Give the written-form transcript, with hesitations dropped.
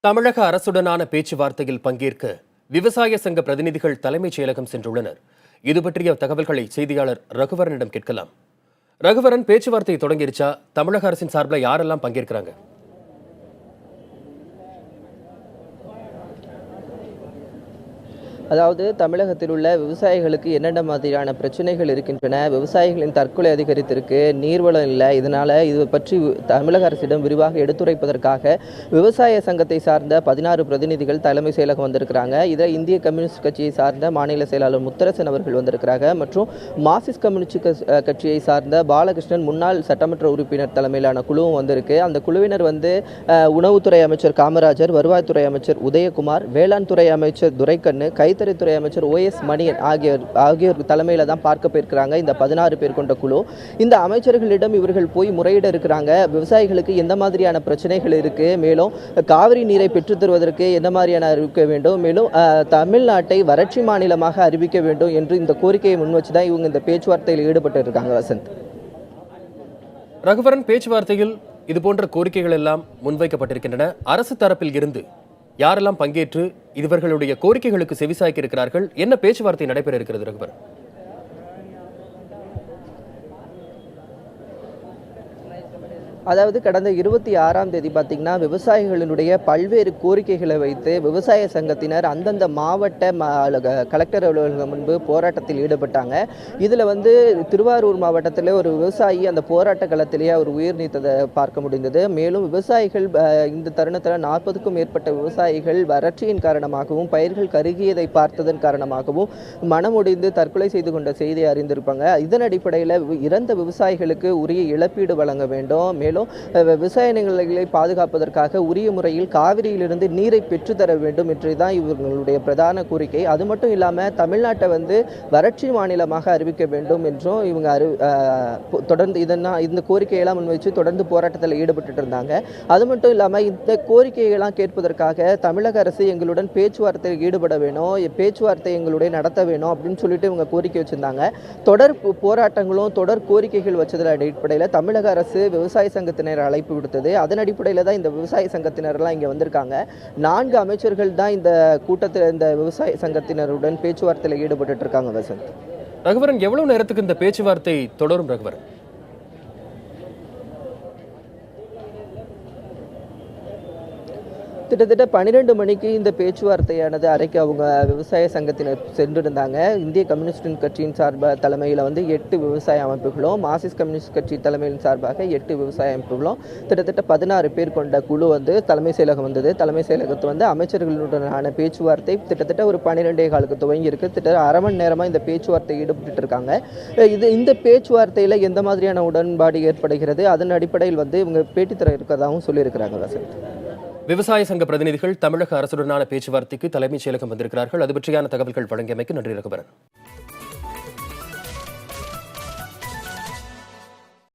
தமிழக அரசுடனான பேச்சுவார்த்தையில் பங்கேற்க விவசாய சங்க பிரதிநிதிகள் தலைமைச் செயலகம் சென்றுள்ளனர். இது பற்றிய தகவல்களை செய்தியாளர் ரகுவரனிடம் கேட்கலாம். ரகுவரன், பேச்சுவார்த்தை தொடங்கிருச்சா? தமிழக அரசின் சார்பில் யாரெல்லாம் பங்கேற்கிறாங்க? அதாவது தமிழகத்தில் உள்ள விவசாயிகளுக்கு என்னென்ன மாதிரியான பிரச்சனைகள் இருக்கின்றன, விவசாயிகளின் தற்கொலை அதிகரித்திருக்கு, நீர்வளம் இல்லை, இதனால் இது பற்றி தமிழக அரசிடம் விரிவாக எடுத்துரைப்பதற்காக விவசாய சங்கத்தை சார்ந்த 16 பிரதிநிதிகள் தலைமை செயலகம் வந்திருக்கிறாங்க. இதில் இந்திய கம்யூனிஸ்ட் கட்சியை சார்ந்த மாநில செயலாளர் முத்தரசன் அவர்கள் வந்திருக்கிறாங்க. மற்றும் மார்க்சிஸ்ட் கம்யூனிஸ்ட் கட்சியை சார்ந்த பாலகிருஷ்ணன் முன்னாள் சட்டமன்ற உறுப்பினர் தலைமையிலான குழுவும் வந்திருக்கு. அந்த குழுவினர் உணவுத்துறை அமைச்சர் காமராஜர், வருவாய்த்துறை அமைச்சர் உதயகுமார், வேளாண் துறை அமைச்சர் துரைக்கண்ணு, கைத்தறித்துறை அமைச்சர் OS மணியன் ஆகியோர் தலைமையில தான் பார்க்க போயிருக்கிறாங்க இந்த 16 பேர் கொண்ட குழு. இந்த அமைச்சர்களிடம் இவர்கள் போய் முறையிட இருக்கிறாங்க. விவசாயிகளுக்கு எந்த மாதிரியான பிரச்சனைகள் இருக்கு, மேலும் காவிரி நீரை பெற்றுத் தருவதற்கு எந்த மாதிரியான அறிவிக்க வேண்டும், மேலும் தமிழ்நாட்டை வறட்சி மாநிலமாக அறிவிக்க வேண்டும் என்று இந்த கோரிக்கையை முன்வச்சு தான் இவங்க இந்த பேச்சுவார்த்தையில் ஈடுபட்டு இருக்காங்க. வசந்த், ரகுவரன், பேச்சுவார்த்தையில் இதுபோன்ற கோரிக்கைகள் எல்லாம் முன்வைக்கப்பட்டிருக்கின்றன. அரசு தரப்பில் இருந்து யாரெல்லாம் பங்கேற்று இவர்களுடைய கோரிக்கைகளுக்கு செவிசாய்க்க இருக்கிறார்கள்? என்ன பேச்சுவார்த்தை நடைபெற இருக்கிறது ரகுவரன்? அதாவது கடந்த 26ஆம் தேதி பார்த்தீங்கன்னா விவசாயிகளினுடைய பல்வேறு கோரிக்கைகளை வைத்து விவசாய சங்கத்தினர் அந்தந்த மாவட்ட கலெக்டர் அலுவலகம் முன்பு போராட்டத்தில் ஈடுபட்டாங்க. இதில் திருவாரூர் மாவட்டத்தில் ஒரு விவசாயி அந்த போராட்ட களத்திலேயே அவர் உயிர் நீத்ததை பார்க்க முடிந்தது. மேலும் விவசாயிகள் இந்த தருணத்தில் 40க்கும் மேற்பட்ட விவசாயிகள் வறட்சியின் காரணமாகவும் பயிர்கள் கருகியதை பார்த்ததன் காரணமாகவும் மனமுடிந்து தற்கொலை செய்து கொண்ட செய்தியை அறிந்திருப்பாங்க. இதன் அடிப்படையில் இறந்த விவசாயிகளுக்கு உரிய இழப்பீடு வழங்க வேண்டும், மேலும் விவசாய நிலங்களை பாதுகாப்பதற்காக உரிய முறையில் காவிரியிலிருந்து நீரை பெற்றுத்தர வேண்டும் என்றுதான் இவர்களுடைய பிரதான கோரிக்கை. அது மட்டும் இல்லாமல் தமிழ்நாட்டை வறட்சி மாநிலமாக அறிவிக்க வேண்டும் என்றும் இவங்க தொடர்ந்து இந்த கோரிக்கையெல்லாம் முன்வைச்சு தொடர்ந்து போராட்டத்தில் ஈடுபட்டு இருந்தாங்க. அது மட்டும் இல்லாமல் இந்த கோரிக்கையெல்லாம் கேட்பதற்காக தமிழக அரசு எங்களுடன் பேச்சுவார்த்தையில் ஈடுபட வேணும், பேச்சுவார்த்தை எங்களுடைய நடத்த வேணும் அப்படின்னு சொல்லிட்டு இவங்க கோரிக்கை வச்சிருந்தாங்க. தொடர் போராட்டங்களும் தொடர் கோரிக்கைகள் வச்சதில் அடிப்படையில் தமிழக அரசு விவசாய சங்கத்தினர் அழைப்பு விடுத்தது. அதன் அடிப்படையில் தான் இந்த விவசாய சங்கத்தினர்லாம் இங்கே வந்திருக்காங்க. 4 அமைச்சர்கள் தான் இந்த கூட்டத்தில் இந்த விவசாய சங்கத்தினருடன் பேச்சுவார்த்தையில் ஈடுபட்டு இருக்காங்க. வசந்த், ரகுவரன், எவ்வளவு நேரத்துக்கு இந்த பேச்சுவார்த்தை தொடரும் ரகுவரன்? கிட்டத்தட்ட 12 மணிக்கு இந்த பேச்சுவார்த்தையானது அறைக்கு அவங்க விவசாய சங்கத்தினர் சென்றிருந்தாங்க. இந்திய கம்யூனிஸ்ட் கட்சியின் சார்பாக தலைமையில் 8 விவசாய அமைப்புகளும், மார்க்சிஸ்ட் கம்யூனிஸ்ட் கட்சி தலைமையின் சார்பாக 8 விவசாய அமைப்புகளும் கிட்டத்தட்ட 16 பேர் கொண்ட குழு தலைமை செயலகம் வந்தது. தலைமை செயலகத்து அமைச்சர்களுடனான பேச்சுவார்த்தை கிட்டத்தட்ட ஒரு 12:15க்கு துவங்கி இருக்கு. கிட்டத்தட்ட அரை மணி நேரமாக இந்த பேச்சுவார்த்தை ஈடுபட்டு இருக்காங்க. இந்த பேச்சுவார்த்தையில் எந்த மாதிரியான உடன்பாடு ஏற்படுகிறது, அதன் அடிப்படையில் இவங்க பேட்டி தர இருக்கிறதாகவும் சொல்லியிருக்கிறாங்க. வசந்த், விவசாய சங்க பிரதிநிதிகள் தமிழக அரசுடனான பேச்சுவார்த்தைக்கு தலைமைச் செயலகம் வந்திருக்கிறார்கள். அது பற்றியான தகவல்கள் வழங்கியமைக்கு நன்றி ரகுவரன்.